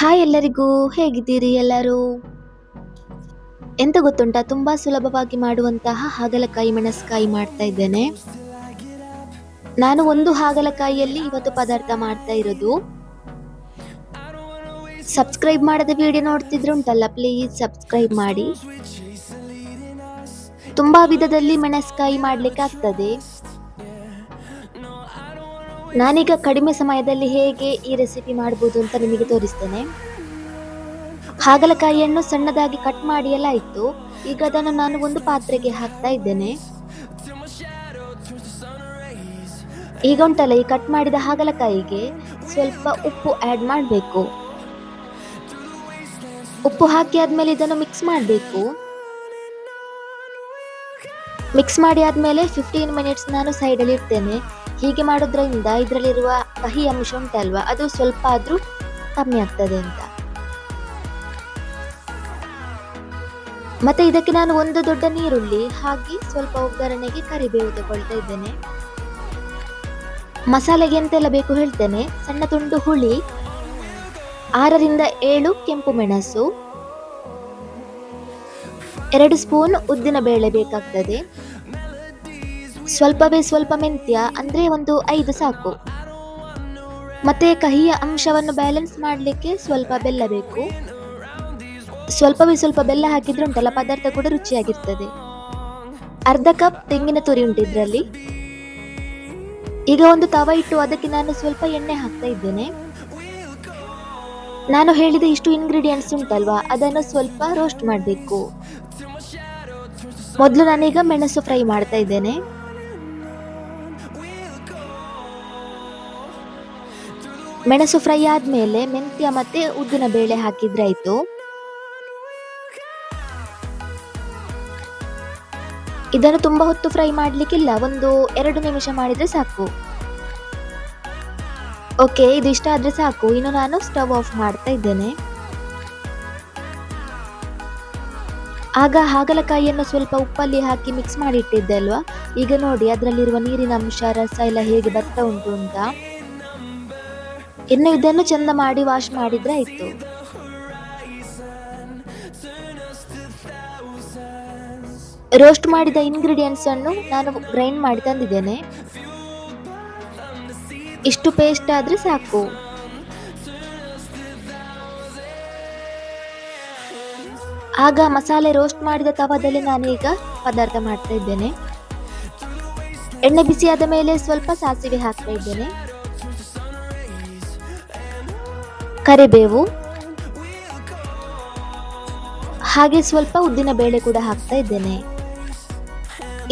Hi ಎಲ್ಲರಿಗೂ, ಹೇಗಿದ್ದೀರಿ ಎಲ್ಲರೂ? ಎಂತ ಗೊತ್ತುಂಟಾ, ತುಂಬಾ ಸುಲಭವಾಗಿ ಮಾಡುವಂತಹ ಹಾಗಲಕಾಯಿ ಮೆಣಸ್ಕಾಯಿ ಮಾಡ್ತಾ ಇದ್ದೇನೆ. ನಾನು ಒಂದು ಹಾಗಲಕಾಯಿಯಲ್ಲಿ ಇವತ್ತು ಪದಾರ್ಥ ಮಾಡ್ತಾ ಇರೋದು. ಸಬ್ಸ್ಕ್ರೈಬ್ ಮಾಡದ ವಿಡಿಯೋ ನೋಡ್ತಿದ್ರೆ ಉಂಟಲ್ಲ, ಪ್ಲೀಸ್ ಸಬ್ಸ್ಕ್ರೈಬ್ ಮಾಡಿ. ತುಂಬಾ ವಿಧದಲ್ಲಿ ಮೆಣಸ್ಕಾಯಿ ಮಾಡ್ಲಿಕ್ಕೆ ಆಗ್ತದೆ. ನಾನೀಗ ಕಡಿಮೆ ಸಮಯದಲ್ಲಿ ಹೇಗೆ ಈ ರೆಸಿಪಿ ಮಾಡಬಹುದು ಅಂತ ನಿಮಗೆ ತೋರಿಸ್ತೇನೆ. ಹಾಗಲಕಾಯಿಯನ್ನು ಸಣ್ಣದಾಗಿ ಕಟ್ ಮಾಡಿ ಎಲ್ಲ ಆಯ್ತು. ಈಗ ಅದನ್ನು ನಾನು ಒಂದು ಪಾತ್ರೆಗೆ ಹಾಕ್ತಾ ಇದ್ದೇನೆ. ಈಗ ಉಂಟಲ್ಲ, ಈ ಕಟ್ ಮಾಡಿದ ಹಾಗಲಕಾಯಿಗೆ ಸ್ವಲ್ಪ ಉಪ್ಪು ಆಡ್ ಮಾಡಬೇಕು. ಉಪ್ಪು ಹಾಕಿ ಆದ್ಮೇಲೆ ಇದನ್ನು ಮಿಕ್ಸ್ ಮಾಡಬೇಕು. ಮಿಕ್ಸ್ ಮಾಡಿ ಆದ್ಮೇಲೆ 15 ಮಿನಿಟ್ಸ್ ನಾನು ಸೈಡಲ್ಲಿ ಇಡ್ತೇನೆ. ಹೀಗೆ ಮಾಡೋದ್ರಿಂದ ಇದರಲ್ಲಿರುವ ಕಹಿ ಅಂಶ ಉಂಟಲ್ವಾ, ಅದು ಸ್ವಲ್ಪ ಆದ್ರೂ ಕಮ್ಮಿ ಆಗ್ತದೆ ಅಂತ. ಮತ್ತೆ ಇದಕ್ಕೆ ನಾನು ಒಂದು ದೊಡ್ಡ ನೀರುಳ್ಳಿ ಹಾಕಿ ಸ್ವಲ್ಪ ಒಗ್ಗರಣೆಗೆ ಕರಿಬೇವು ತಗೊಳ್ತಾ ಇದ್ದೇನೆ. ಮಸಾಲೆಗೆ ಎಂತೆಲ್ಲ ಬೇಕು ಹೇಳ್ತೇನೆ. ಸಣ್ಣ ತುಂಡು ಹುಳಿ, 6 ರಿಂದ 7 ಕೆಂಪು ಮೆಣಸು, 2 ಸ್ಪೂನ್ ಉದ್ದಿನ ಬೇಳೆ ಬೇಕಾಗ್ತದೆ. ಸ್ವಲ್ಪ ಮೆಂತ್ಯ, ಅಂದ್ರೆ ಒಂದು 5 ಸಾಕು. ಮತ್ತೆ ಕಹಿಯ ಅಂಶವನ್ನು ಬ್ಯಾಲೆನ್ಸ್ ಮಾಡಲಿಕ್ಕೆ ಸ್ವಲ್ಪ ಬೆಲ್ಲ ಬೇಕು. ಸ್ವಲ್ಪ ಬೆಲ್ಲ ಹಾಕಿದ್ರೆ ಉಂಟಲ್ಲ, ಪದಾರ್ಥ ಕೂಡ ರುಚಿಯಾಗಿರ್ತದೆ. ಅರ್ಧ ಕಪ್ ತೆಂಗಿನ ತುರಿ ಉಂಟು ಇದ್ರಲ್ಲಿ. ಈಗ ಒಂದು ತವ ಇಟ್ಟು ಅದಕ್ಕೆ ನಾನು ಸ್ವಲ್ಪ ಎಣ್ಣೆ ಹಾಕ್ತಾ ಇದ್ದೇನೆ. ನಾನು ಹೇಳಿದ ಇಷ್ಟು ಇಂಗ್ರೀಡಿಯೆಂಟ್ಸ್ ಉಂಟಲ್ವಾ, ಅದನ್ನು ಸ್ವಲ್ಪ ರೋಸ್ಟ್ ಮಾಡಬೇಕು. ಮೊದಲು ನಾನೀಗ ಮೆಣಸು ಫ್ರೈ ಮಾಡ್ತಾ ಇದ್ದೇನೆ. ಮೆಣಸು ಫ್ರೈ ಆದ್ಮೇಲೆ ಮೆಂತ್ಯ ಮತ್ತೆ ಉದ್ದಿನ ಬೇಳೆ ಹಾಕಿದ್ರೆ ಆಯ್ತು. ಇದನ್ನು ತುಂಬಾ ಹೊತ್ತು ಫ್ರೈ ಮಾಡ್ಲಿಕ್ಕಿಲ್ಲ, ಒಂದು 2 ನಿಮಿಷ ಮಾಡಿದ್ರೆ ಸಾಕು. ಓಕೆ, ಇದು ಇಷ್ಟ ಆದ್ರೆ ಸಾಕು. ಇನ್ನು ನಾನು ಸ್ಟವ್ ಆಫ್ ಮಾಡ್ತಾ ಇದ್ದೇನೆ. ಆಗ ಹಾಗಲಕಾಯಿಯನ್ನು ಸ್ವಲ್ಪ ಉಪ್ಪಲ್ಲಿ ಹಾಕಿ ಮಿಕ್ಸ್ ಮಾಡಿ ಇಟ್ಟಿದ್ದೆ ಅಲ್ವಾ. ಈಗ ನೋಡಿ ಅದರಲ್ಲಿರುವ ನೀರಿನ ಅಂಶ, ರಸ ಎಲ್ಲ ಹೇಗೆ ಬರ್ತಾ ಉಂಟು ಅಂತ. ಇನ್ನು ಇದನ್ನು ಚಂದ ಮಾಡಿ ವಾಶ್ ಮಾಡಿದ್ರೆ ಆಯ್ತು. ರೋಸ್ಟ್ ಮಾಡಿದ ಇಂಗ್ರೀಡಿಯೆಂಟ್ಸ್ ಅನ್ನು ನಾನು ಗ್ರೈಂಡ್ ಮಾಡಿ ತಂದಿದ್ದೇನೆ. ಇಷ್ಟು ಪೇಸ್ಟ್ ಆದ್ರೆ ಸಾಕು. ಆಗ ಮಸಾಲೆ ರೋಸ್ಟ್ ಮಾಡಿದ ತವದಲ್ಲಿ ನಾನೀಗ ಪದಾರ್ಥ ಮಾಡ್ತಾ ಇದ್ದೇನೆ. ಎಣ್ಣೆ ಬಿಸಿಯಾದ ಮೇಲೆ ಸ್ವಲ್ಪ ಸಾಸಿವೆ ಹಾಕ್ತಾ ಇದ್ದೇನೆ, ಕರಿಬೇವು, ಹಾಗೆ ಸ್ವಲ್ಪ ಉದ್ದಿನ ಬೇಳೆ ಕೂಡ ಹಾಕ್ತಾ ಇದ್ದೇನೆ.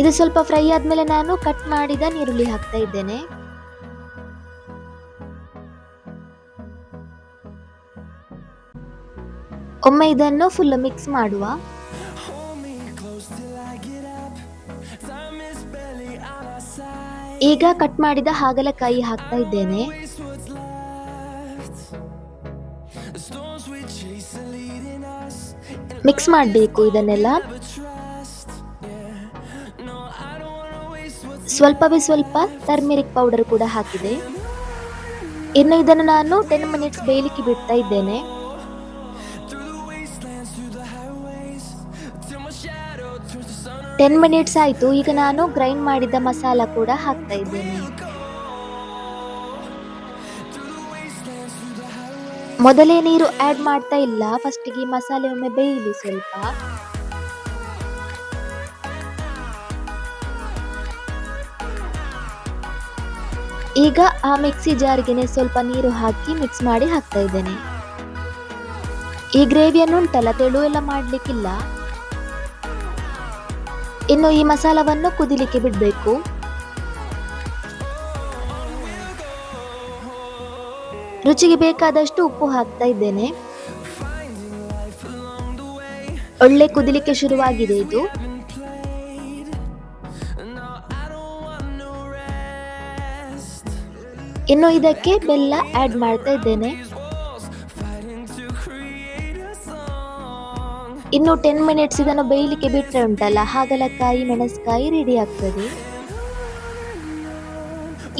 ಇದು ಸ್ವಲ್ಪ ಫ್ರೈ ಆದ್ಮೇಲೆ ನಾನು ಕಟ್ ಮಾಡಿದ ನೀರುಳ್ಳಿ ಹಾಕ್ತಾ ಇದ್ದೇನೆ. ಒಮ್ಮೆ ಇದನ್ನು ಫುಲ್ ಮಿಕ್ಸ್ ಮಾಡುವ. ಈಗ ಕಟ್ ಮಾಡಿದ ಹಾಗಲಕಾಯಿ ಹಾಕ್ತಾ ಇದ್ದೇನೆ. ಮಿಕ್ಸ್ ಮಾಡಬೇಕು ಇದನ್ನೆಲ್ಲ. ಸ್ವಲ್ಪ ಟರ್ಮೆರಿಕ್ ಪೌಡರ್ ಕೂಡ ಹಾಕಿದೆ. ಇನ್ನು ಇದನ್ನು ನಾನು 10 ಮಿನಿಟ್ಸ್ ಬೇಯಲಿಕ್ಕೆ ಬಿಡ್ತಾ ಇದ್ದೇನೆ. 10 ಮಿನಿಟ್ಸ್ ಆಯ್ತು. ಈಗ ನಾನು ಗ್ರೈಂಡ್ ಮಾಡಿದ ಮಸಾಲ ಕೂಡ ಹಾಕ್ತಾ ಇದ್ದೇನೆ. ಮೊದಲೇ ನೀರು ಆಡ್ ಮಾಡ್ತಾ ಇಲ್ಲ, ಫಸ್ಟಿಗೆ ಮಸಾಲೆ ಒಮ್ಮೆ ಬೇಯಲಿ ಸ್ವಲ್ಪ. ಈಗ ಆ ಮಿಕ್ಸಿ ಜಾರ್ಗೆ ಸ್ವಲ್ಪ ನೀರು ಹಾಕಿ ಮಿಕ್ಸ್ ಮಾಡಿ ಹಾಕ್ತಾ ಇದ್ದೇನೆ. ಈ ಗ್ರೇವಿಯನ್ನು ಉಂಟಲ್ಲ, ತೆಳು ಎಲ್ಲ ಮಾಡ್ಲಿಕ್ಕಿಲ್ಲ. ಇನ್ನು ಈ ಮಸಾಲವನ್ನು ಕುದಿಲಿಕ್ಕೆ ಬಿಡ್ಬೇಕು. ರುಚಿಗೆ ಬೇಕಾದಷ್ಟು ಉಪ್ಪು ಹಾಕ್ತಾ ಇದ್ದೇನೆ. ಒಳ್ಳೆ ಕುದಿಲಿಕ್ಕೆ ಶುರುವಾಗಿದೆ ಇದು. ಇನ್ನು ಇದಕ್ಕೆ ಬೆಲ್ಲ ಆಡ್ ಮಾಡ್ತಾ ಇದ್ದೇನೆ. ಇನ್ನು 10 ಮಿನಿಟ್ಸ್ ಇದನ್ನು ಬೇಯಲಿಕ್ಕೆ ಬಿಟ್ಟರೆ ಉಂಟಲ್ಲ, ಹಾಗಲಕಾಯಿ ಮೆಣಸ್ಕಾಯಿ ರೆಡಿ ಆಗ್ತದೆ.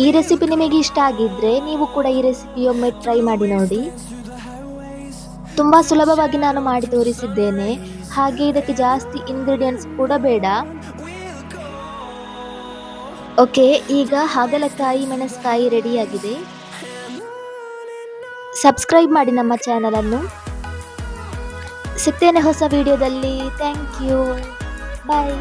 ಈ ರೆಸಿಪಿ ನಿಮಗೆ ಇಷ್ಟ ಆಗಿದ್ರೆ ನೀವು ಕೂಡ ಈ ರೆಸಿಪಿ ಒಮ್ಮೆ ಟ್ರೈ ಮಾಡಿ ನೋಡಿ. ತುಂಬ ಸುಲಭವಾಗಿ ನಾನು ಮಾಡಿ ತೋರಿಸಿದ್ದೇನೆ. ಹಾಗೆ ಇದಕ್ಕೆ ಜಾಸ್ತಿ ಇಂಗ್ರೀಡಿಯೆಂಟ್ಸ್ ಕೂಡ ಬೇಡ. ಓಕೆ, ಈಗ ಹಾಗಲಕಾಯಿ ಮೆಣಸ್ಕಾಯಿ ರೆಡಿಯಾಗಿದೆ. ಸಬ್ಸ್ಕ್ರೈಬ್ ಮಾಡಿ ನಮ್ಮ ಚಾನಲನ್ನು. ಸಿಗ್ತೇನೆ ಹೊಸ ವಿಡಿಯೋದಲ್ಲಿ. Thank you. ಬಾಯ್.